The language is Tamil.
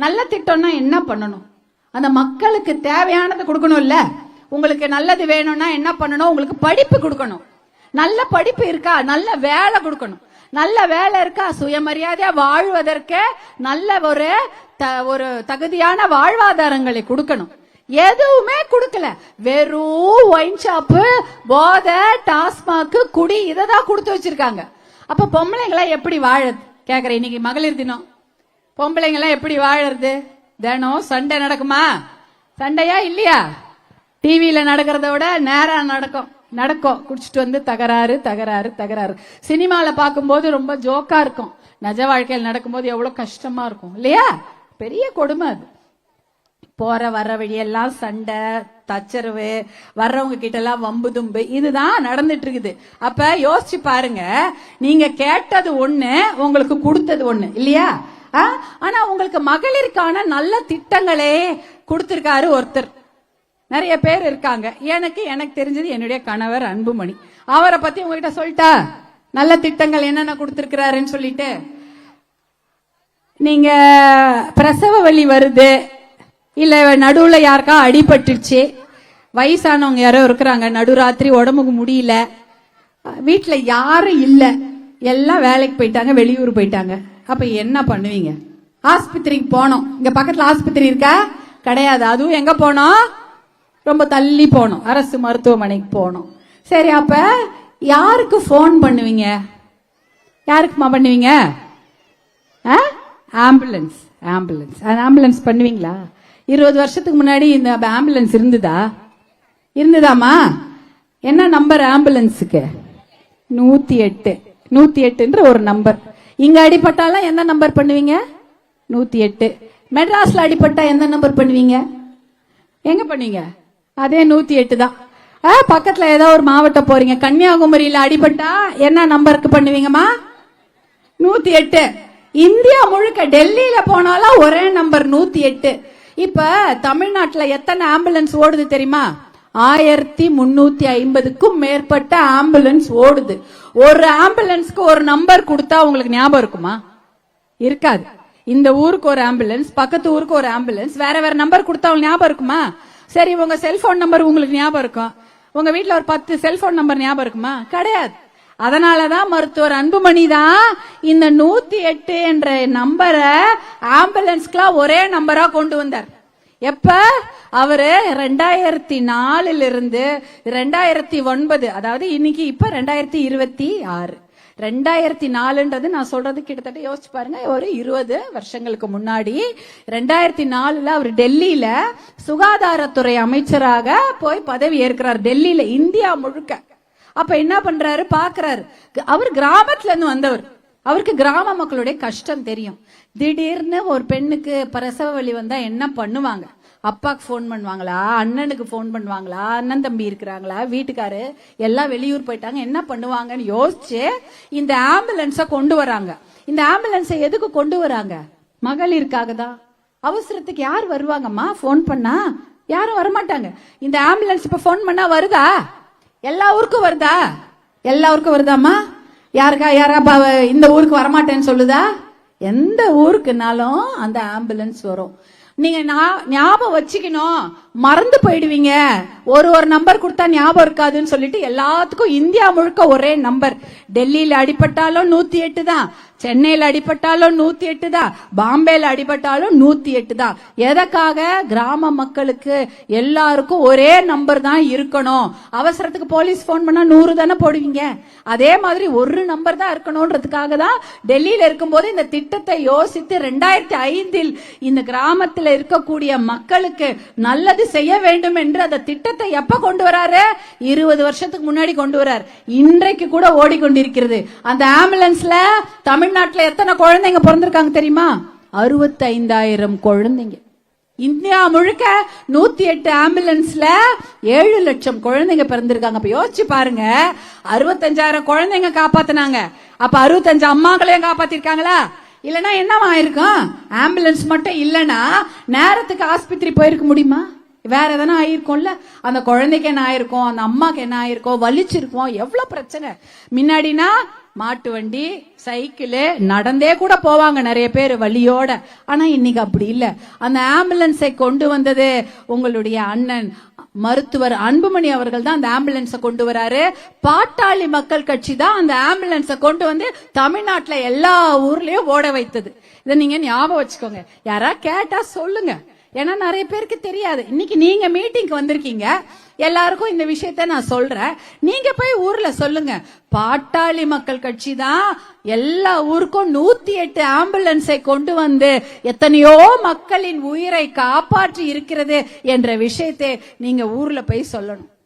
நல்ல திட்டம்னா என்ன பண்ணணும்? அந்த மக்களுக்கு தேவையானதை கொடுக்கணும்ல. உங்களுக்கு நல்லது வேணும்னா என்ன பண்ணணும்? உங்களுக்கு படிப்பு கொடுக்கணும். நல்ல படிப்பு இருக்கா? நல்ல வேலை கொடுக்கணும். நல்ல வேலை இருக்கா? சுயமரியாதையா வாழ்வதற்கு நல்ல ஒரு தகுதியான வாழ்வாதாரங்களை கொடுக்கணும். எதுவுமே கொடுக்கல. வெறும் ஒயின் ஷாப்பு, போதை, டாஸ்மாக், குடி இததான் கொடுத்து வச்சிருக்காங்க. அப்ப பொம்பளைங்களா எப்படி வாழறது கேக்குறேன். இன்னைக்கு மகளிர் தினம். பொம்பளைங்களா எப்படி வாழறது? தினம் சண்டை நடக்குமா? சண்டையா இல்லையா? டிவியில நடக்கிறத விட நேரம் நடக்கும். குடிச்சிட்டு வந்து தகராறு. சினிமால பார்க்கும்போது ரொம்ப ஜோக்கா இருக்கும். நிஜ வாழ்க்கையில் நடக்கும்போது எவ்வளவு கஷ்டமா இருக்கும் இல்லையா? பெரிய கொடுமை அது. போற வர வழியெல்லாம் சண்டை, தச்சரவு, வர்றவங்க கிட்ட எல்லாம் வம்பு தும்பு, இதுதான் நடந்துட்டு இருக்குது. அப்ப யோசிச்சு பாருங்க, நீங்க கேட்டது ஒண்ணு, உங்களுக்கு கொடுத்தது ஒண்ணு இல்லையா? ஆனா உங்களுக்கு மகளிருக்கான நல்ல திட்டங்களே கொடுத்திருக்காரு ஒருத்தர். நிறைய பேர் இருக்காங்க. எனக்கு தெரிஞ்சது என்னுடைய கணவர் அன்புமணி. அவரை பத்தி உங்ககிட்ட சொல்லிட்டா நல்ல திட்டங்கள் என்னென்ன கொடுத்திருக்கிறாருன்னு சொல்லிட்டு, நீங்க பிரசவ வலி வருது, இல்ல நடுவுல யாருக்கா அடிபட்டுருச்சு, வயசானவங்க யாரோ இருக்கிறாங்க, நடுராத்திரி உடம்புக்கு முடியல, வீட்டுல யாரும் இல்ல, எல்லாம் வேலைக்கு போயிட்டாங்க, வெளியூர் போயிட்டாங்க. அப்ப என்ன பண்ணுவீங்க? ஆஸ்பத்திரிக்கு போனோம். இங்க பக்கத்துல ஆஸ்பத்திரி இருக்கா? கிடையாது. அதுவும் எங்க போனோம்? ரொம்ப தள்ளி போனோம். அரசு மருத்துவமனைக்கு போனோம். சரி, அப்ப யாருக்கு போன் பண்ணுவீங்க? யாருக்குமா பண்ணுவீங்க? ஆம்புலன்ஸ். ஆம்புலன்ஸ் பண்ணுவீங்களா? 20 வருஷத்துக்கு முன்னாடி இந்த ஆம்புலன்ஸ் இருந்ததாமா? என்ன நம்பர் ஆம்புலன்ஸுக்கு? 108 ஒரு நம்பர். இங்க அடிபட்டாலும் எந்த நம்பர் பண்ணுவீங்க? 108. மெட்ராஸ்ல அடிபட்டா எந்த நம்பர் பண்ணுவீங்க? எங்க பண்ணுவீங்க? அதே 108 தான். பக்கத்துல ஏதோ ஒரு மாவட்டம் போறீங்க, கன்னியாகுமரியில அடிபட்டா என்ன நம்பருக்கு பண்ணுவீங்கம்மா? 108. இந்தியா முழுக்க டெல்லியில போனாலும் ஒரே நம்பர் 108. இப்ப தமிழ்நாட்டுல எத்தனை ஆம்புலன்ஸ் ஓடுது தெரியுமா? 1350க்கும் மேற்பட்ட ஆம்புலன்ஸ் ஓடுது. ஒரு ஆம்புலன்ஸ்க்கு ஒரு நம்பர் கொடுத்தா உங்களுக்கு ஞாபகம் இருக்குமா? இருக்காது. இந்த ஊருக்கு ஒரு ஆம்புலன்ஸ், பக்கத்து ஊருக்கு ஒரு ஆம்புலன்ஸ், வேற நம்பர் கொடுத்தா உங்களுக்கு ஞாபகம் இருக்குமா? சரி, உங்க செல்போன் நம்பர் உங்களுக்கு ஞாபகம் இருக்கும். உங்க வீட்டுல ஒரு 10 செல்போன் நம்பர் ஞாபகம் இருக்குமா? கிடையாது. அதனாலதான் மருத்துவர் அன்புமணி தான் இந்த 108 என்ற நம்பரை ஆம்புலன்ஸ்க்குலாம் ஒரே நம்பரா கொண்டு வந்தார். எப்ப? அவரு 2004 இருந்து 2009, அதாவது இன்னைக்கு இப்ப 2026. 2004ன்றது நான் சொல்றது கிட்டத்தட்ட யோசிச்சு பாருங்க, ஒரு 20 வருஷங்களுக்கு முன்னாடி 2004 அவர் டெல்லியில சுகாதாரத்துறை அமைச்சராக போய் பதவி ஏற்கிறார். டெல்லியில, இந்தியா முழுக்க. அப்ப என்ன பண்றாரு? பாக்குறாரு. அவர் கிராமத்துல இருந்து வந்தவர். அவருக்கு கிராம மக்களுடைய கஷ்டம் தெரியும். திடீர்னு ஒரு பெண்ணுக்கு பிரசவ வலி வந்தா என்ன பண்ணுவாங்க? அப்பாக்கு போன் பண்ணுவாங்களா? அண்ணனுக்கு போன் பண்ணுவாங்களா? அண்ணன் தம்பி இருக்கிறாங்களா? வீட்டுக்காரு எல்லாம் வெளியூர் போயிட்டாங்க, என்ன பண்ணுவாங்கன்னு யோசிச்சு இந்த ஆம்புலன்ஸ கொண்டு வராங்க. இந்த ஆம்புலன்ஸை எதுக்கு கொண்டு வராங்க? மகளிருக்காக தான். அவசரத்துக்கு யார் வருவாங்கம்மா? போன் பண்ணா யாரும் வரமாட்டாங்க. இந்த ஆம்புலன்ஸ் இப்ப போன் பண்ணா வருதா? எல்லா ஊருக்கும் வருதா? எல்லா ஊருக்கும் வருதாமா? யாரா இந்த ஊருக்கு வரமாட்டேன்னு சொல்லுதா? எந்த ஊருக்குனாலும் அந்த ஆம்புலன்ஸ் வரும். நீங்க ஞாபகம் வச்சுக்கணும், மறந்து போயிடுவீங்க. ஒரு நம்பர் கொடுத்தா ஞாபகம் இருக்காதுன்னு சொல்லிட்டு எல்லாத்துக்கும் இந்தியா முழுக்க ஒரே நம்பர். டெல்லியில அடிபட்டாலும் 108 தான், சென்னையில அடிபட்டாலும் 108 தான், பாம்பேல அடிபட்டாலும் 108 தான். எதற்காக? கிராம மக்களுக்கு எல்லாருக்கும் ஒரே நம்பர் தான் இருக்கணும். அவசரத்துக்கு போலீஸ் போன் பண்ணா 100 தானே போடுவீங்க. அதே மாதிரி ஒரு நம்பர் தான் இருக்கணும்ன்றதுக்காக தான் டெல்லியில இருக்கும்போது இந்த திட்டத்தை யோசித்து 2005 இந்த கிராமத்தில் இருக்கக்கூடிய மக்களுக்கு நல்லது செய்ய வேண்டும் என்று அந்த திட்டத்தை எப்ப கொண்டு வராரு? 20 வருஷத்துக்கு முன்னாடி கொண்டு வரார். இன்றைக்கு கூட ஓடிக்கொண்டிருக்கிறது. அந்த ஆம்புலன்ஸ்ல தமிழ்நாட்டுல எத்தனை குழந்தைங்க பிறந்திருக்காங்க தெரியுமா? 65,000 குழந்தைங்க. இந்தியா முழுக்க 108 ஆம்புலன்ஸ்ல 7 லட்சம் குழந்தைங்க பிறந்திருக்காங்க. அப்ப யோசிச்சு பாருங்க, 65,000 குழந்தைங்க காப்பாத்தினாங்க. அப்ப 65 அம்மாக்களையும் காப்பாத்திருக்காங்களா? இல்லனா என்னவா இருக்கும்? ஆம்புலன்ஸ் மட்டும் இல்லனா நேரத்துக்கு ஆஸ்பத்திரி போயிருக்க முடியுமா? வேற எதனா ஆயிருக்கும்ல. அந்த குழந்தைக்கு என்ன ஆயிருக்கும், அந்த அம்மாக்கு என்ன ஆயிருக்கும், வலிச்சிருக்கும், எவ்வளவு பிரச்சனை. முன்னாடினா மாட்டு வண்டி, சைக்கிள், நடந்தே கூட போவாங்க நிறைய பேர் வலியோட. ஆனா இன்னைக்கு அப்படி இல்ல. அந்த ஆம்புலன்ஸை கொண்டு வந்தது உங்களுடைய அண்ணன் மருத்துவர் அன்புமணி அவர்கள் தான் அந்த ஆம்புலன்ஸை கொண்டு வராரு. பாட்டாளி மக்கள் கட்சி தான் அந்த ஆம்புலன்ஸை கொண்டு வந்து தமிழ்நாட்டுல எல்லா ஊர்லயும் ஓட வைத்தது. இதை நீங்க ஞாபகம் வச்சுக்கோங்க. யாரா கேட்டா சொல்லுங்க, ஏன்னா நிறைய பேருக்கு தெரியாது. இன்னைக்கு நீங்க மீட்டிங்க்கு வந்திருக்கீங்க, எல்லாருக்கும் இந்த விஷயத்த நான் சொல்றேன். நீங்க போய் ஊர்ல சொல்லுங்க, பாட்டாளி மக்கள் கட்சி தான் எல்லா ஊருக்கும் 108 ஆம்புலன்ஸை கொண்டு வந்து எத்தனையோ மக்களின் உயிரை காப்பாற்றி இருக்கிறது என்ற விஷயத்தை நீங்க ஊர்ல போய் சொல்லணும்.